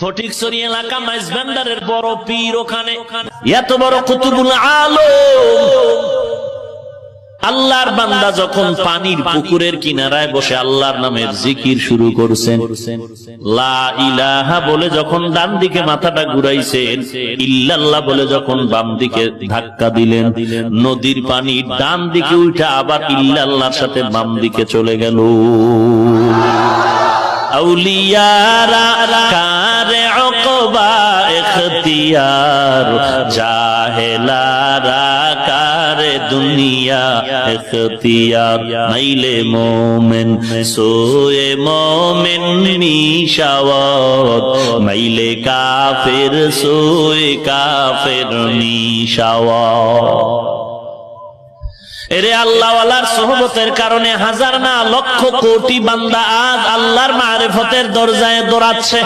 ফটিকছড়ি এলাকা মাইজভান্ডারের বড় পীর, ওখানে এত বড় কুতুবুল আলম আল্লাহর বান্দা যখন পানির পুকুরের কিনারায় বসে আল্লাহর নামের জিকির শুরু করছেন, লা ইলাহা বলে যখন ডান দিকে মাথাটা ঘুরাইছেন, ইল্লাল্লাহ বলে যখন বাম দিকে ধাক্কা দিলেন, নদীর পানি ডান দিকে উঠে আবার ইল্লাল্লাহর সাথে বাম দিকে চলে গেল। আউলিয়ারা কারে উকবা ইখতিয়ার, জাহেলারা কারে দুনিয়া ইখতিয়ার। নাইলে মোমেন সোয়ে মোমেন নিশাওয়াত, নাইলে কাফের সোয়ে কাফের নিশাওয়াত। এরে আল্লাহওয়ালার সোহবতের কারণে হাজার না লক্ষ কোটি বান্দা আজ আল্লাহর মারিফতের দরজায় দৌড়াচ্ছে।